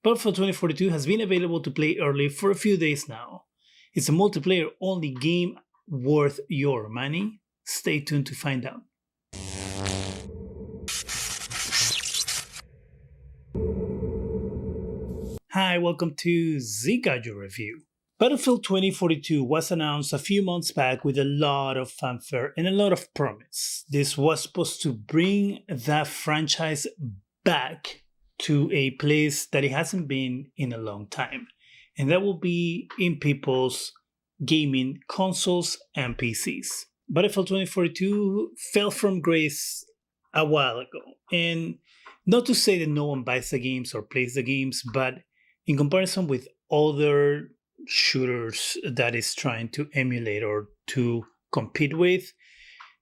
Battlefield 2042 has been available to play early for a few days now. It's a multiplayer-only game worth your money? Stay tuned to find out. Hi, welcome to Zgadgetreview. Battlefield 2042 was announced a few months back with a lot of fanfare and a lot of promise. This was supposed to bring that franchise back to a place that it hasn't been in a long time, and that will be in people's gaming consoles and PCs. Battlefield 2042 fell from grace a while ago, and not to say that no one buys the games or plays the games, but in comparison with other shooters that is trying to emulate or to compete with,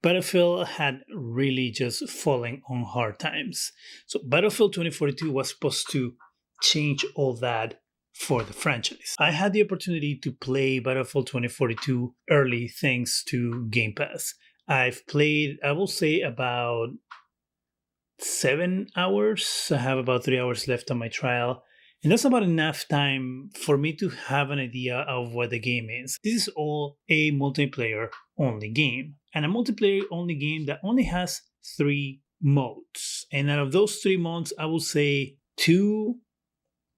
Battlefield had really just fallen on hard times. So Battlefield 2042 was supposed to change all that for the franchise. I had the opportunity to play Battlefield 2042 early thanks to Game Pass. I've played, I will say, about 7 hours. I have about 3 hours left on my trial. And that's about enough time for me to have an idea of what the game is. This is all a multiplayer-only game. And a multiplayer-only game that only has 3 modes. And out of those 3 modes, I will say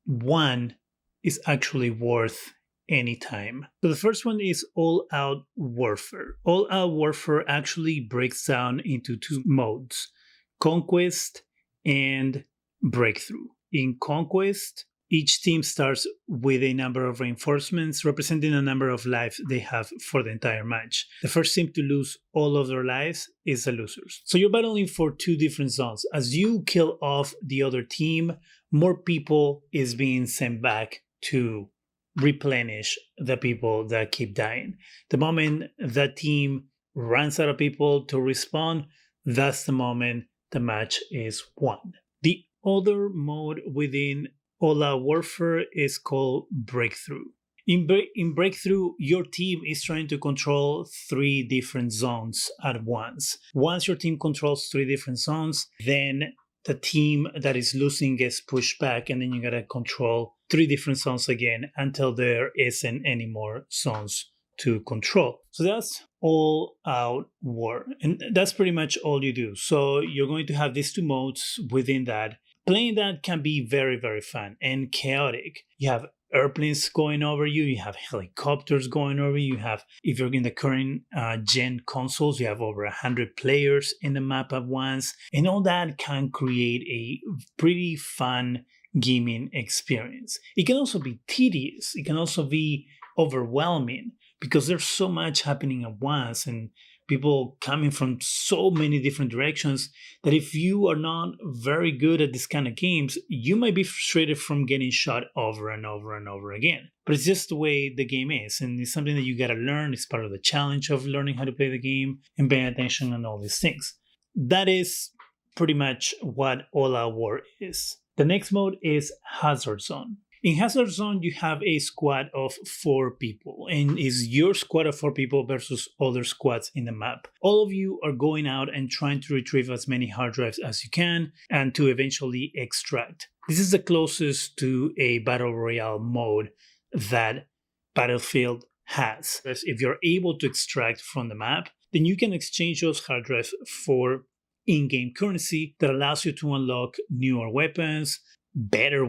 1 is actually worth any time. So the first one is All-Out Warfare. All-Out Warfare actually breaks down into 2 modes: Conquest and Breakthrough. In Conquest, each team starts with a number of reinforcements representing the number of lives they have for the entire match. The first team to lose all of their lives is the losers. So you're battling for 2 different zones. As you kill off the other team, more people is being sent back to replenish the people that keep dying. The moment that team runs out of people to respawn, that's the moment the match is won. The other mode within All-Out Warfare is called Breakthrough. In Breakthrough, your team is trying to control 3 different zones at once. Once your team controls 3 different zones, then the team that is losing gets pushed back, and then you gotta control 3 different zones again until there isn't any more zones to control. So that's all-out war, and that's pretty much all you do. So you're going to have these 2 modes within that. Playing that can be very, very fun and chaotic. You have airplanes going over you, you have helicopters going over you, if you're in the current gen consoles, you have over 100 players in the map at once, and all that can create a pretty fun gaming experience. It can also be tedious, it can also be overwhelming, because there's so much happening at once and people coming from so many different directions that if you are not very good at this kind of games, you might be frustrated from getting shot over and over and over again. But it's just the way the game is, and it's something that you gotta learn. It's part of the challenge of learning how to play the game and paying attention and all these things. That is pretty much what All-Out War is. The next mode is Hazard Zone. In Hazard Zone, you have a squad of 4 people, and it's your squad of 4 people versus other squads in the map. All of you are going out and trying to retrieve as many hard drives as you can and to eventually extract. This is the closest to a Battle Royale mode that Battlefield has. If you're able to extract from the map, then you can exchange those hard drives for in-game currency that allows you to unlock newer weapons, better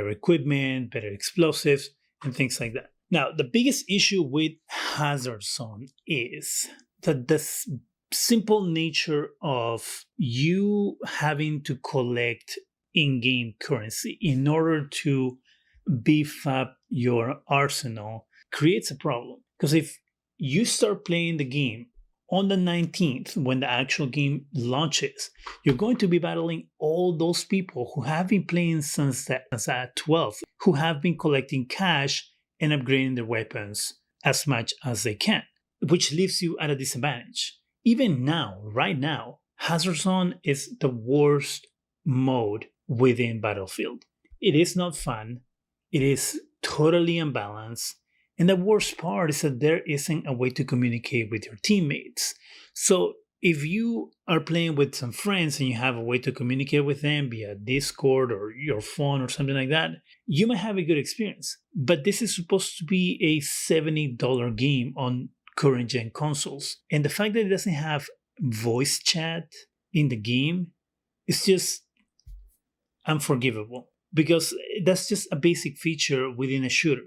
equipment, better explosives, and things like that. Now, the biggest issue with Hazard Zone is that the simple nature of you having to collect in-game currency in order to beef up your arsenal creates a problem. Because if you start playing the game on the 19th, when the actual game launches, you're going to be battling all those people who have been playing since that 12th, who have been collecting cash and upgrading their weapons as much as they can, which leaves you at a disadvantage. Even now, right now, Hazard Zone is the worst mode within Battlefield. It is not fun, it is totally unbalanced, and the worst part is that there isn't a way to communicate with your teammates. So if you are playing with some friends and you have a way to communicate with them via Discord or your phone or something like that, you might have a good experience. But this is supposed to be a $70 game on current gen consoles. And the fact that it doesn't have voice chat in the game is just unforgivable, because that's just a basic feature within a shooter.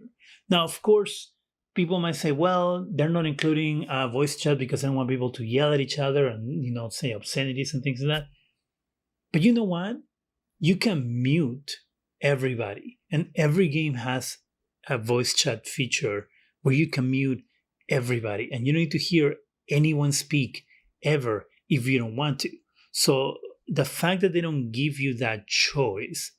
Now, of course, people might say, well, they're not including voice chat because they don't want people to yell at each other and, say obscenities and things like that. But you know what? You can mute everybody. And every game has a voice chat feature where you can mute everybody. And you don't need to hear anyone speak ever if you don't want to. So the fact that they don't give you that choice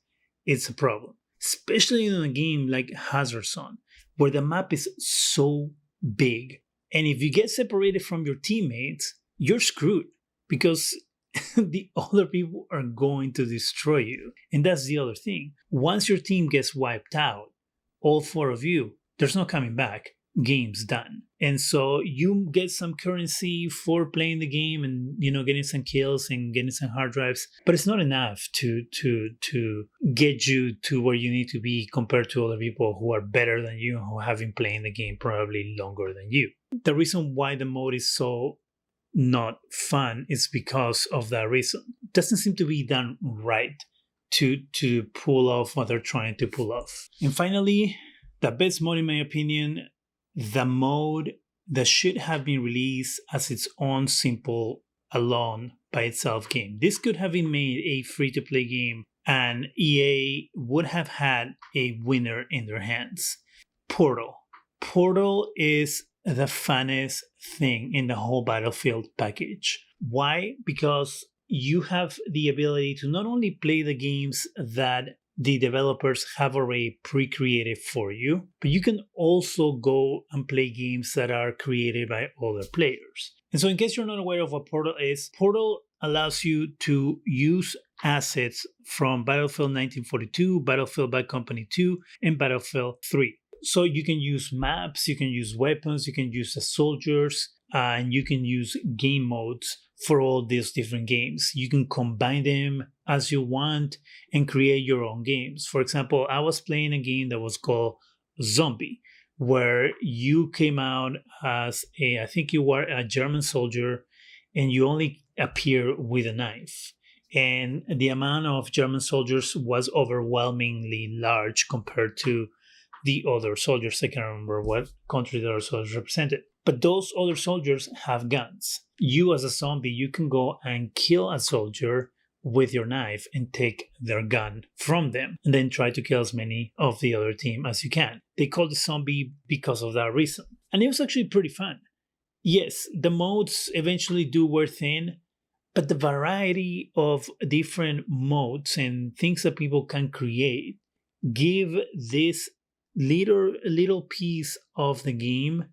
is a problem, especially in a game like Hazard Zone, where the map is so big. And if you get separated from your teammates, you're screwed, because the other people are going to destroy you. And that's the other thing. Once your team gets wiped out, all four of you, there's no coming back. Game's done. And so you get some currency for playing the game and getting some kills and getting some hard drives, but it's not enough to get you to where you need to be compared to other people who are better than you, who have been playing the game probably longer than you. The reason why the mode is so not fun is because of that reason. It doesn't seem to be done right to pull off what they're trying to pull off. And finally, the best mode in my opinion, the mode that should have been released as its own simple, alone by itself game. This could have been made a free-to-play game and EA would have had a winner in their hands. Portal. Portal is the funnest thing in the whole Battlefield package. Why? Because you have the ability to not only play the games that the developers have already pre-created for you, but you can also go and play games that are created by other players. And so in case you're not aware of what Portal is, Portal allows you to use assets from Battlefield 1942, Battlefield Bad Company 2, and Battlefield 3. So you can use maps, you can use weapons, you can use the soldiers, and you can use game modes for all these different games. You can combine them as you want and create your own games. For example, I was playing a game that was called Zombie, where you came out as I think you were a German soldier, and you only appear with a knife. And the amount of German soldiers was overwhelmingly large compared to the other soldiers. I can't remember what country the other soldiers represented. But those other soldiers have guns. You as a zombie, you can go and kill a soldier with your knife and take their gun from them, and then try to kill as many of the other team as you can. They call it zombie because of that reason. And it was actually pretty fun. Yes, the modes eventually do wear thin, but the variety of different modes and things that people can create give this little piece of the game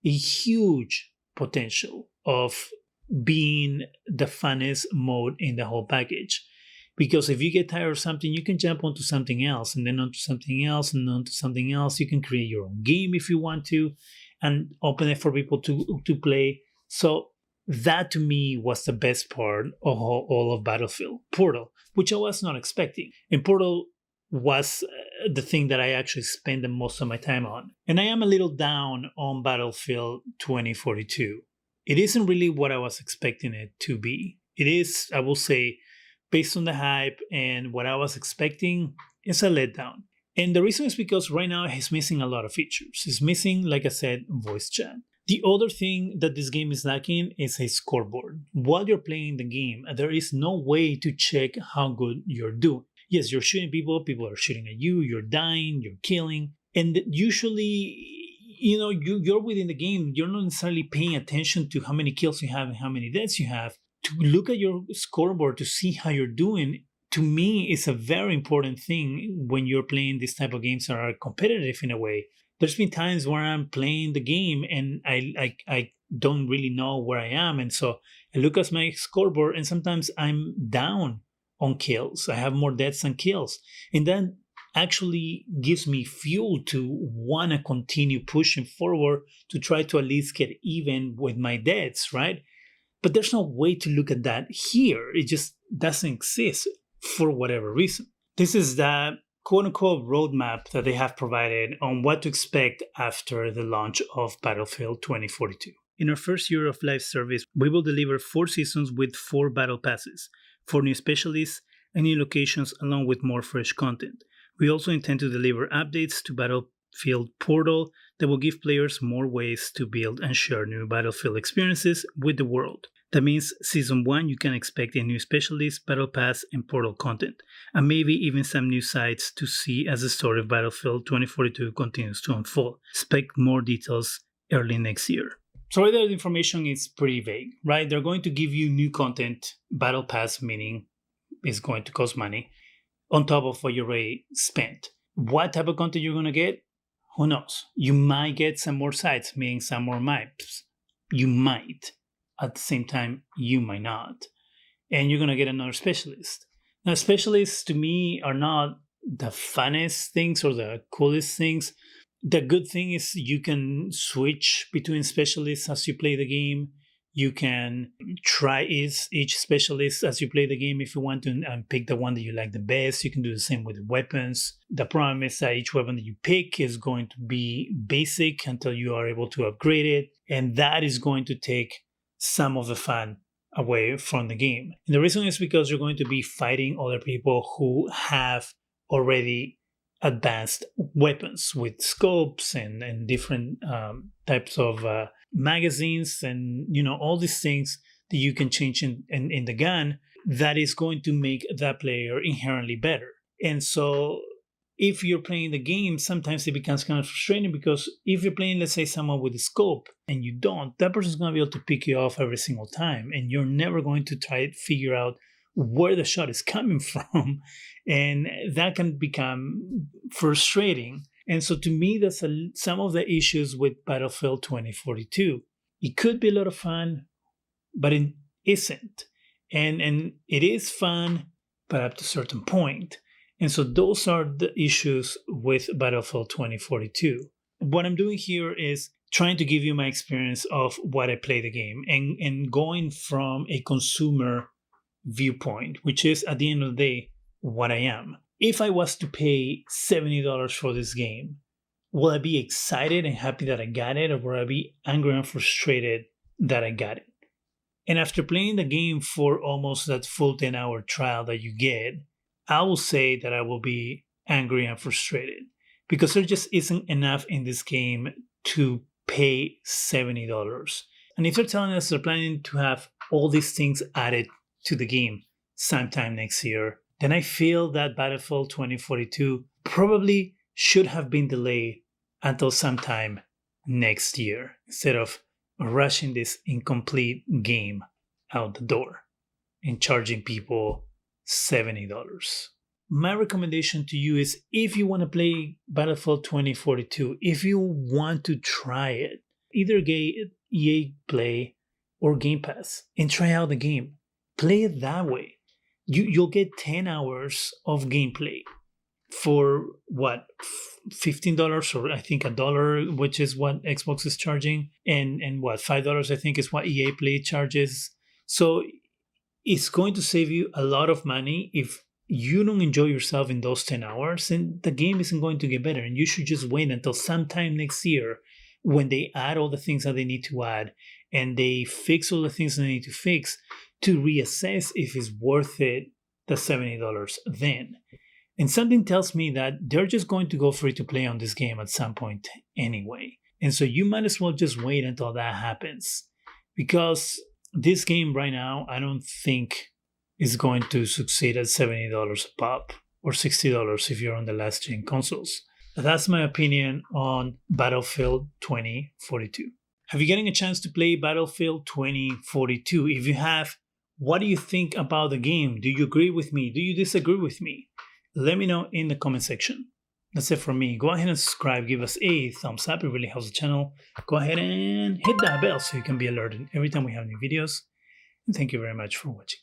a huge potential of being the funnest mode in the whole package. Because if you get tired of something, you can jump onto something else, and then onto something else, and onto something else. You can create your own game if you want to, and open it for people to play. So that to me was the best part of all of Battlefield. Portal, which I was not expecting. And Portal was the thing that I actually spent the most of my time on. And I am a little down on Battlefield 2042. It isn't really what I was expecting it to be. It is, I will say, based on the hype and what I was expecting, it's a letdown. And the reason is because right now it's missing a lot of features. It's missing, like I said, voice chat. The other thing that this game is lacking is a scoreboard. While you're playing the game, there is no way to check how good you're doing. Yes, you're shooting people are shooting at you, you're dying, you're killing. And usually, you're within the game, you're not necessarily paying attention to how many kills you have and how many deaths you have. To look at your scoreboard to see how you're doing, to me, is a very important thing when you're playing these type of games that are competitive in a way. There's been times where I'm playing the game and I don't really know where I am. And so I look at my scoreboard and sometimes I'm down on kills. I have more deaths than kills. And that actually gives me fuel to want to continue pushing forward to try to at least get even with my deaths, right? But there's no way to look at that here. It just doesn't exist for whatever reason. This is the quote-unquote roadmap that they have provided on what to expect after the launch of Battlefield 2042. In our first year of live service, we will deliver 4 seasons with 4 battle passes, 4 new specialists, and new locations along with more fresh content. We also intend to deliver updates to Battlefield Portal that will give players more ways to build and share new Battlefield experiences with the world. That means Season 1 you can expect a new specialist, Battle Pass, and Portal content, and maybe even some new sites to see as the story of Battlefield 2042 continues to unfold. Expect more details early next year. So right there, the information is pretty vague, right? They're going to give you new content, Battle Pass meaning it's going to cost money, on top of what you already spent. What type of content you're going to get? Who knows? You might get some more sites, meaning some more maps. You might. At the same time, you might not. And you're going to get another specialist. Now, specialists to me are not the funnest things or the coolest things. The good thing is you can switch between specialists as you play the game. You can try each specialist as you play the game if you want to and pick the one that you like the best. You can do the same with weapons. The problem is that each weapon that you pick is going to be basic until you are able to upgrade it. And that is going to take some of the fun away from the game. And the reason is because you're going to be fighting other people who have already advanced weapons with scopes and different types of magazines and all these things that you can change in the gun that is going to make that player inherently better. And so if you're playing the game, sometimes it becomes kind of frustrating because if you're playing, let's say, someone with a scope and you don't, that person's going to be able to pick you off every single time. And you're never going to try to figure out where the shot is coming from. And that can become frustrating. And so to me, that's some of the issues with Battlefield 2042. It could be a lot of fun, but it isn't. And it is fun, but up to a certain point. And so those are the issues with Battlefield 2042. What I'm doing here is trying to give you my experience of what I play the game and going from a consumer viewpoint, which is at the end of the day what I am. If I was to pay $70 for this game, will I be excited and happy that I got it, or will I be angry and frustrated that I got it? And after playing the game for almost that full 10-hour trial that you get, I will say that I will be angry and frustrated because there just isn't enough in this game to pay $70. And if they're telling us they're planning to have all these things added to the game sometime next year, then I feel that Battlefield 2042 probably should have been delayed until sometime next year instead of rushing this incomplete game out the door and charging people $70. My recommendation to you is if you want to play Battlefield 2042, if you want to try it, either get EA Play or Game Pass and try out the game. Play it that way. You'll get 10 hours of gameplay for what, $15 or I think $1, which is what Xbox is charging, and what, $5 I think is what EA Play charges. So it's going to save you a lot of money. If you don't enjoy yourself in those 10 hours, then the game isn't going to get better. And you should just wait until sometime next year when they add all the things that they need to add and they fix all the things they need to fix to reassess if it's worth it, the $70 then. And something tells me that they're just going to go free to play on this game at some point anyway. And so you might as well just wait until that happens. Because this game right now, I don't think is going to succeed at $70 a pop or $60 if you're on the last gen consoles. That's my opinion on Battlefield 2042. Have you getting a chance to play Battlefield 2042? If you have, what do you think about the game? Do you agree with me? Do you disagree with me? Let me know in the comment section. That's it from me. Go ahead and subscribe. Give us a thumbs up. It really helps the channel. Go ahead and hit that bell so you can be alerted every time we have new videos. And thank you very much for watching.